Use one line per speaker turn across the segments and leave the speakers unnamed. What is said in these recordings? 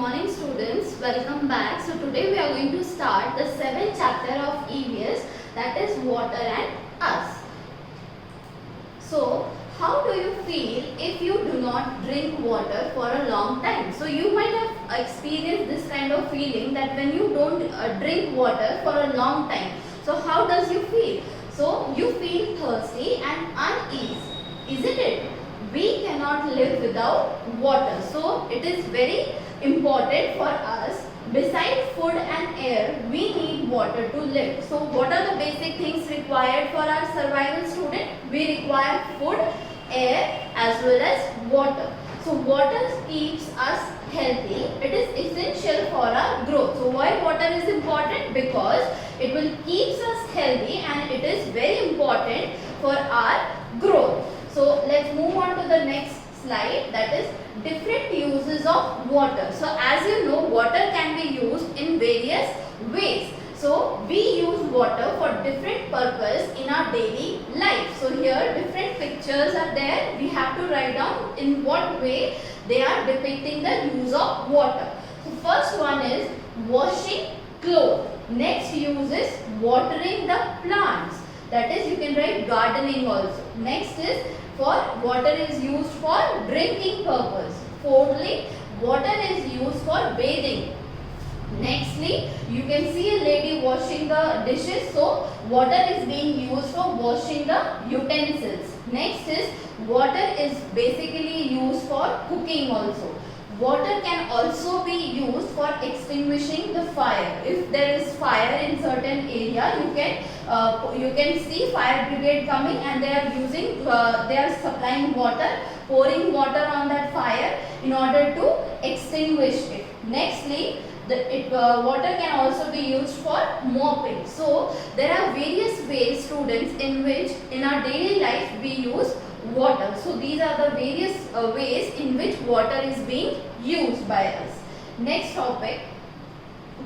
morning students, welcome back. So today we are going to start the 7th chapter of EVS, that is water and us. So how do you feel if you do not drink water for a long time? So you might have experienced this kind of feeling that when you don't drink water for a long time, so how does you feel? So you feel thirsty and unease, isn't it? We cannot live without water. So it is very important for us. Besides food and air, we need water to live. So what are the basic things required for our survival, student? We require food, air as well as water. So water keeps us healthy. It is essential for our growth. So why water is important? Because it will keeps us healthy and it is very important for our growth. So let's move on to the next slide, that is different uses of water. So as you know, water can be used in various ways. So we use water for different purpose in our daily life. So here different pictures are there. We have to write down in what way they are depicting the use of water. So first one is washing clothes. Next use is watering the plants. That is, you can write gardening also. Next is for water is used for drinking purpose. Fourthly, water is used for bathing. Nextly, you can see a lady washing the dishes. So water is being used for washing the utensils. Next is water is basically used for cooking also. Water can also be used for extinguishing the fire. If there is fire in certain area, you can see fire brigade coming and they are supplying water, pouring water on that fire in order to extinguish it. Nextly, water can also be used for mopping. So there are various ways, students, in which in our daily life we use water. So these are the various ways in which water is being used by us. Next topic,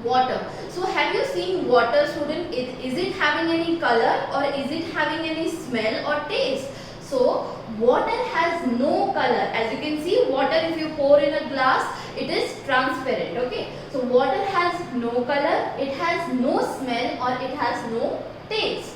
water. So have you seen water, student? Is it having any color or is it having any smell or taste? So water has no color. As you can see, water, if you pour in a glass, it is transparent. Okay. So water has no color, it has no smell or it has no taste.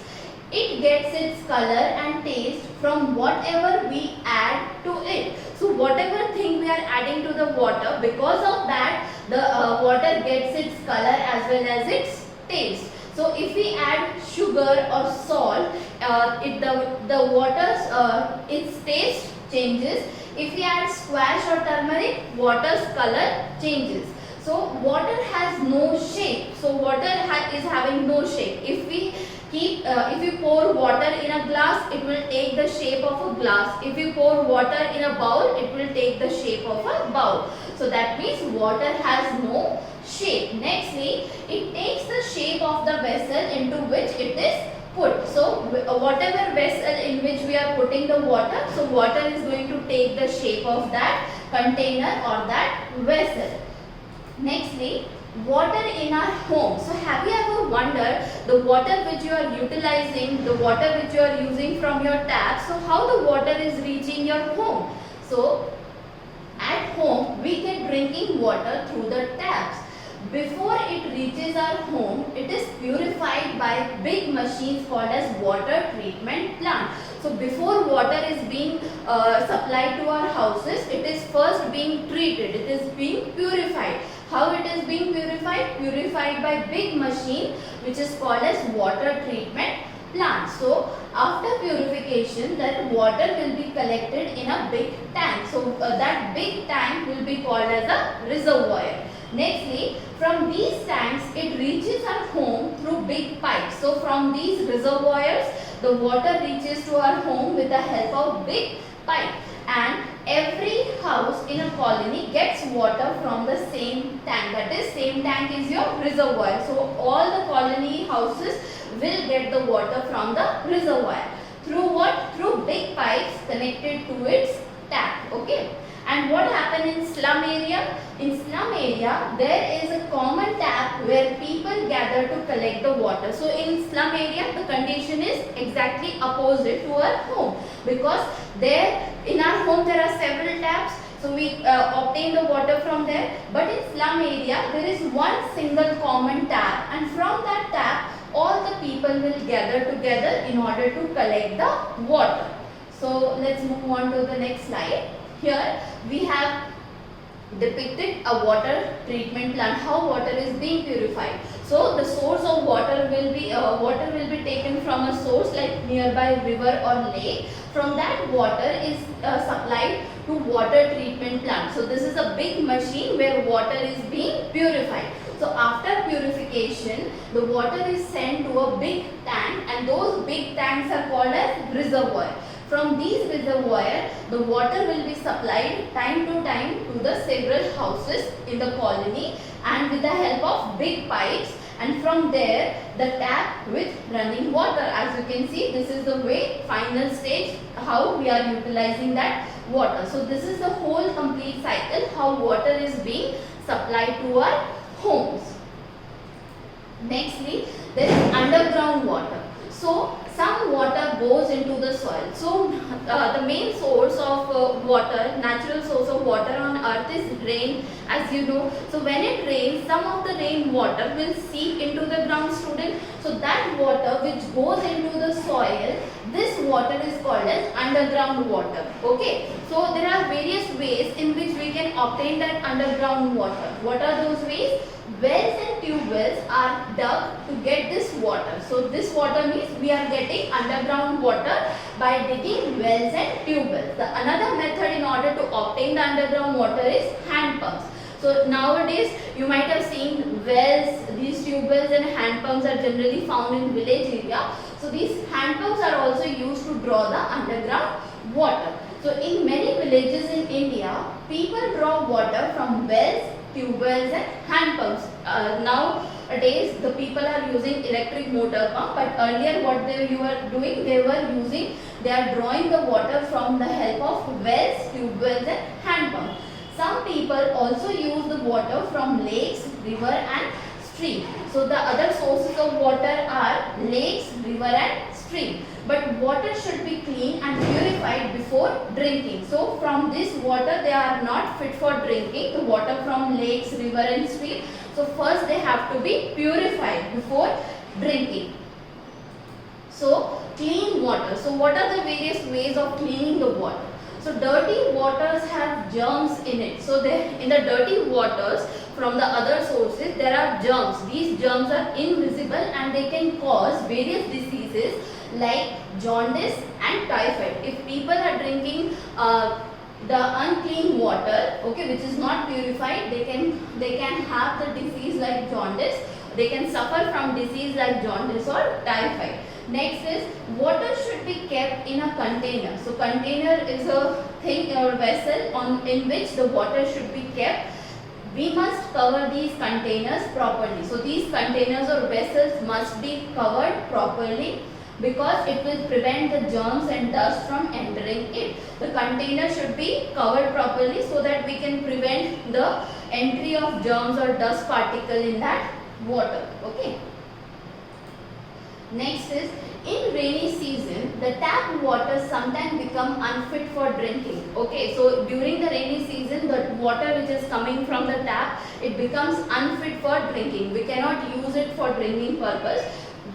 It gets its color and taste from whatever we add to it. So whatever thing we are adding to the water, because of that the water gets its color as well as its taste. So if we add sugar or salt, the water's its taste changes. If we add squash or turmeric, water's color changes. So water has no shape. So water is having no shape. If you pour water in a glass, it will take the shape of a glass. If you pour water in a bowl, it will take the shape of a bowl. So that means water has no shape. Nextly, it takes the shape of the vessel into which it is put. So whatever vessel in which we are putting the water, so water is going to take the shape of that container or that vessel. Nextly, water in our home. So have you ever wondered the water which you are utilizing, the water which you are using from your tap, so how the water is reaching your home? So at home we get drinking water through the taps. Before it reaches our home, it is purified by big machines called as water treatment plant. So before water is being supplied to our houses, it is first being treated, it is being purified. How it is being purified? Purified by big machine which is called as water treatment plant. So after purification, that water will be collected in a big tank. So that big tank will be called as a reservoir. Nextly, from these tanks it reaches our home through big pipes. So from these reservoirs, the water reaches to our home with the help of big pipe. And every house in a colony gets water from the same tank. That is, same tank is your reservoir. So all the colony houses will get the water from the reservoir. Through what? Through big pipes connected to its tap. Okay. And what happened in slum area? In slum area, there is a common tap where people gather to collect the water. So in slum area, the condition is exactly opposite to our home, because there in our home there are several taps. So we obtain the water from there. But in slum area, there is one single common tap, and from that tap, all the people will gather together in order to collect the water. So let's move on to the next slide. Here we have depicted a water treatment plant, how water is being purified. So the source of water will be taken from a source like nearby river or lake. From that, water is supplied to water treatment plant. So this is a big machine where water is being purified. So after purification, the water is sent to a big tank, and those big tanks are called as reservoir. From these reservoirs, the water will be supplied time to time to the several houses in the colony, and with the help of big pipes, and from there the tap with running water. As you can see, this is the way, final stage, how we are utilizing that water. So this is the whole complete cycle, how water is being supplied to our homes. Nextly, there is underground water. So some water goes into the soil. So the main source of water, natural source of water on earth is rain, as you know. So when it rains, some of the rain water will seep into the ground, student. So that water which goes into the soil, this water is called as underground water. Okay. So there are various ways in which we can obtain that underground water. What are those ways? Wells and tube wells are dug to get this water. So this water means we are getting underground water by digging wells and tube wells. The another method in order to obtain the underground water is hand pumps. So nowadays you might have seen wells, these tube wells and hand pumps are generally found in village area. So these hand pumps are also used to draw the underground water. So in many villages in India, people draw water from wells, tube wells and hand pumps. Nowadays the people are using electric motor pump, but earlier what they were doing, they are drawing the water from the help of wells, tube wells and hand pumps. Some people also use the water from lakes, river and stream. So the other sources of water are lakes, river and stream. But water should be clean and purified before drinking. So from this water, they are not fit for drinking, the water from lakes, river and stream. So first they have to be purified before drinking. So clean water. So what are the various ways of cleaning the water? So dirty waters have germs in it. So in the dirty waters from the other sources, there are germs. These germs are invisible and they can cause various diseases like jaundice and typhoid. If people are drinking the unclean water, okay, which is not purified, they can have the disease like jaundice. They can suffer from disease like jaundice or typhoid. Next is water should be kept in a container. So container is a thing or vessel in which the water should be kept. We must cover these containers properly. So these containers or vessels must be covered properly, because it will prevent the germs and dust from entering it. The container should be covered properly so that we can prevent the entry of germs or dust particle in that water. Okay. Next is, in rainy season, the tap water sometimes become unfit for drinking. Okay, so during the rainy season, the water which is coming from the tap, it becomes unfit for drinking. We cannot use it for drinking purpose.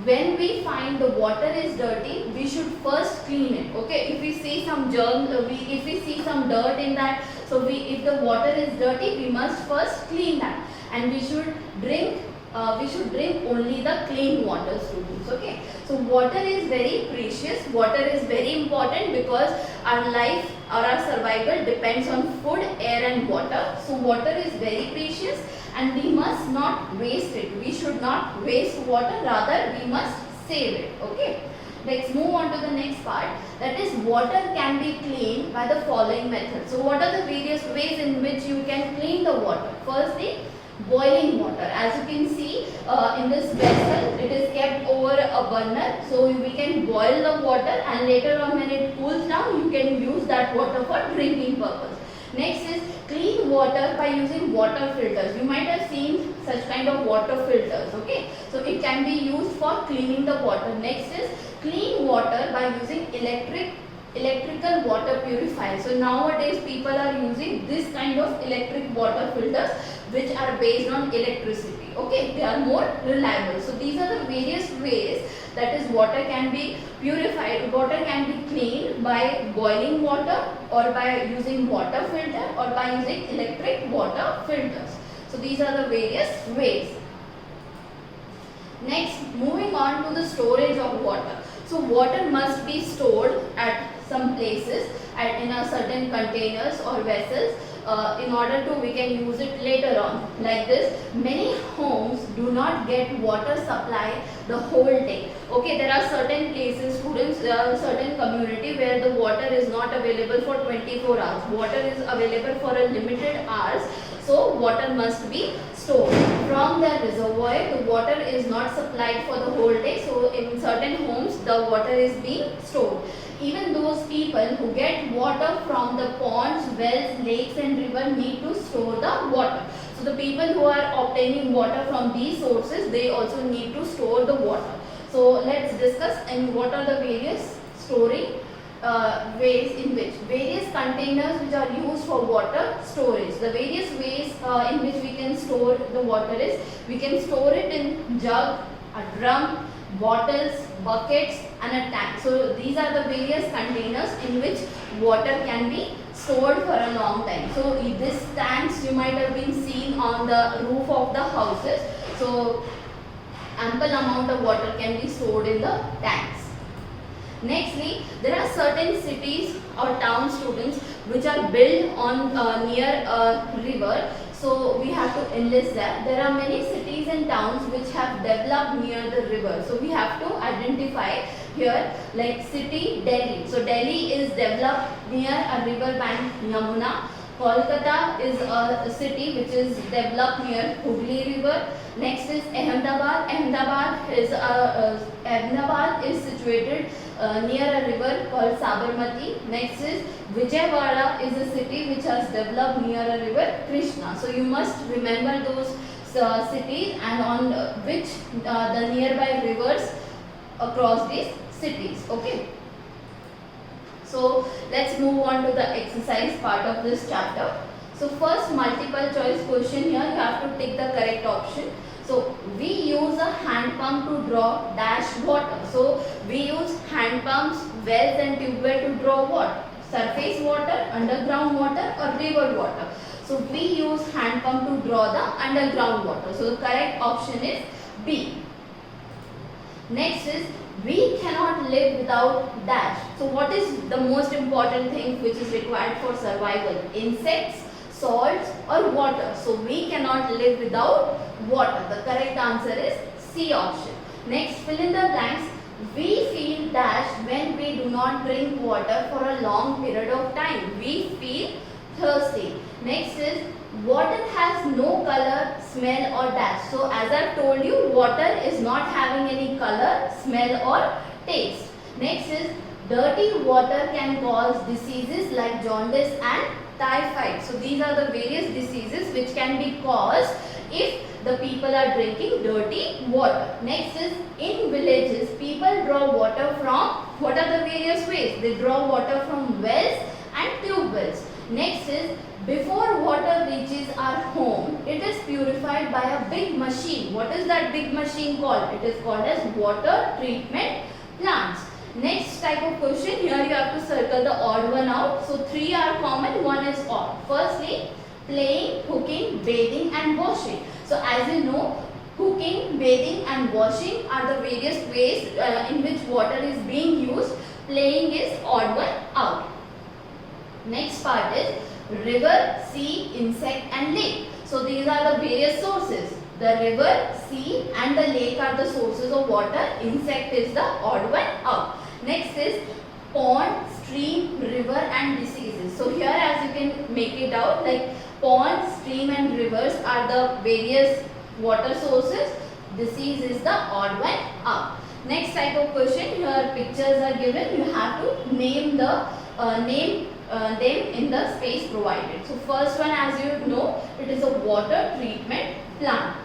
When we find the water is dirty, we should first clean it. Okay, if we see some germs, if we see some dirt in that, so if the water is dirty, we must first clean that, and we should drink only the clean water, students. Okay, so water is very precious, water is very important, because our life or our survival depends on food, air and water. So water is very precious and we must not waste it. We should not waste water, rather we must save it. Okay, let's move on to the next part, that is water can be cleaned by the following methods. So what are the various ways in which you can clean the water? Firstly, boiling water. As you can see in this vessel, it is kept over a burner, so we can boil the water, and later on when it cools down, you can use that water for drinking purpose. Next is clean water by using water filters. You might have seen such kind of water filters. Okay, so it can be used for cleaning the water. Next is clean water by using electric electrical water purifier. So nowadays people are using this kind of electric water filters which are based on electricity. Okay, they are more reliable. So these are the various ways that is water can be purified, water can be cleaned by boiling water or by using water filter or by using electric water filters. So these are the various ways. Next, moving on to the storage of water. So water must be stored at some places in a certain containers or vessels in order to we can use it later on. Like this, many homes do not get water supply the whole day. Okay, there are certain places, students, certain community where the water is not available for 24 hours. Water is available for a limited hours. So water must be stored. From the reservoir, the water is not supplied for the whole day. So in certain homes, the water is being stored. Even those people who get water from the ponds, wells, lakes and river need to store the water. So the people who are obtaining water from these sources, they also need to store the water. So let's discuss and what are the various storing ways in which various containers which are used for water storage. The various ways in which we can store the water is we can store it in jug, a drum, bottles, buckets and a tank. So these are the various containers in which water can be stored for a long time. So these tanks you might have been seen on the roof of the houses. So ample amount of water can be stored in the tanks. Nextly, there are certain cities or town, students, which are built on near a river. So we have to enlist that. There are many cities and towns which have developed near the river. So we have to identify here like city Delhi. So Delhi is developed near a river bank Yamuna. Kolkata is a city which is developed near Hooghly river. Next is Ahmedabad. Ahmedabad is situated near a river called Sabarmati. Next is Vijayawada is a city which has developed near a river Krishna. So you must remember those cities and on which the nearby rivers across these cities. Okay. So let's move on to the exercise part of this chapter. So first multiple choice question here, you have to take the correct option. So we use a hand pump to draw dash water. So we use hand pumps, wells and tube well to draw what? Surface water, underground water or river water. So we use hand pump to draw the underground water. So the correct option is B. Next is we cannot live without dash. So what is the most important thing which is required for survival? Insects, salts or water. So we cannot live without water. The correct answer is C option. Next, fill in the blanks. We feel dash when we do not drink water for a long period of time. We feel thirsty. Next is water has no color, smell or dash. So as I told you, water is not having any color, smell or taste. Next is dirty water can cause diseases like jaundice and typhoid. So these are the various diseases which can be caused if the people are drinking dirty water. Next is in villages people draw water from, what are the various ways? They draw water from wells and tube wells. Next is before water reaches our home, it is purified by a big machine. What is that big machine called? It is called as water treatment plants. Next type of question, here you have to circle the odd one out. So three are common, one is odd. Firstly, playing, cooking, bathing and washing. So as you know, cooking, bathing and washing are the various ways in which water is being used. Playing is odd one out. Next part is river, sea, insect and lake. So these are the various sources. The river, sea and the lake are the sources of water. Insect is the odd one out. Next is pond, stream, river and diseases. So here as you can make it out, like pond, stream and rivers are the various water sources. Disease is the odd one out. Next type of question, here pictures are given. You have to name the them in the space provided. So first one, as you know, it is a water treatment plant.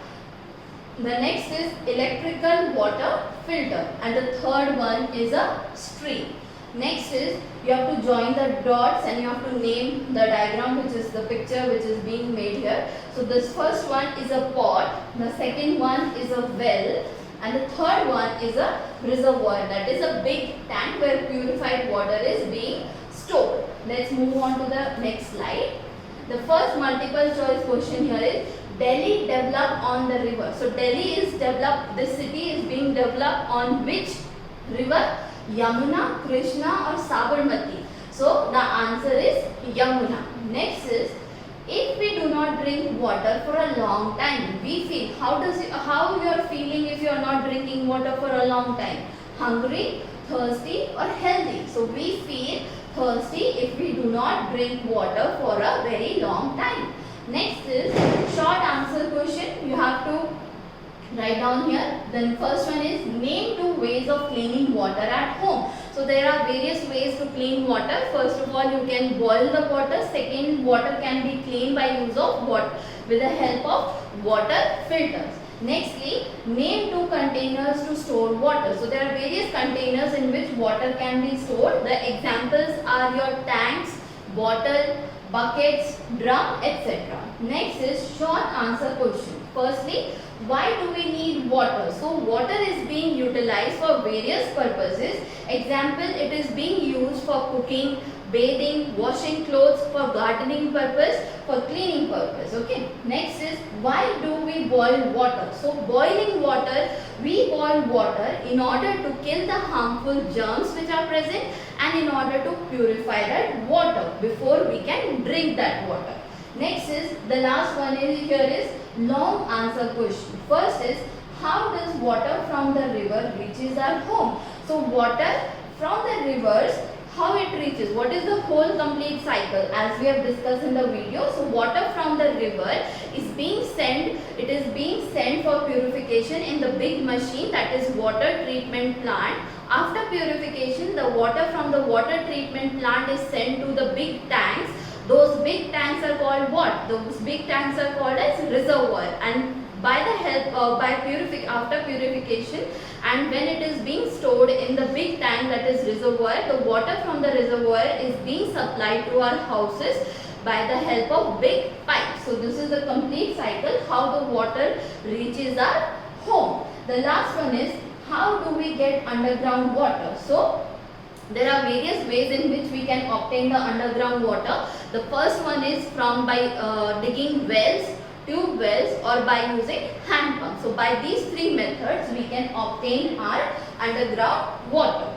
The next is electrical water filter and the third one is a stream. Next is you have to join the dots and you have to name the diagram, which is the picture which is being made here. So this first one is a pot, the second one is a well, and the third one is a reservoir, that is a big tank where purified water is being stored. Let's move on to the next slide. The first multiple choice question here is Delhi developed on the river. So Delhi is developed, this city is being developed on which river? Yamuna, Krishna or Sabarmati. So the answer is Yamuna. Next is, if we do not drink water for a long time, we feel, how you are feeling if you are not drinking water for a long time? Hungry, thirsty or healthy? So we feel thirsty if we do not drink water for a very long time. Next is short answer question. You have to write down here. Then first one is name 2 ways of cleaning water at home. So there are various ways to clean water. First of all, you can boil the water. Second, water can be cleaned by use of water with the help of water filters. Nextly, name 2 containers to store water. So there are various containers in which water can be stored. The examples are your tanks, bottle, buckets, drum, etc. Next is short answer question. Firstly, why do we need water? So water is being utilized for various purposes. Example, it is being used for cooking, bathing, washing clothes, for gardening purpose, for cleaning purpose. Okay. Next is, why do we boil water? So boiling water, we boil water in order to kill the harmful germs which are present and in order to purify that water before we can drink that water. Next is, the last one is here is long answer question. First is, how does water from the river reaches our home? So water from the rivers, how it reaches, what is the whole complete cycle as we have discussed in the video. So water from the river is being sent, it is being sent for purification in the big machine, that is water treatment plant. After purification, the water from the water treatment plant is sent to the big tanks. Those big tanks are called what? Those big tanks are called as reservoir, and by the help of after purification and when it is being stored in the big tank, that is reservoir, the water from the reservoir is being supplied to our houses by the help of big pipes. So this is the complete cycle how the water reaches our home. The last one is, how do we get underground water? So there are various ways in which we can obtain the underground water. The first one is by digging wells, tube wells, or by using hand pumps. So by these 3 methods we can obtain our underground water.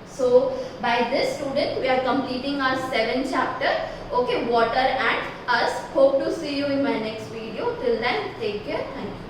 So by this, student, we are completing our 7th chapter. Okay, water and us. Hope to see you in my next video. Till then, take care. Thank you.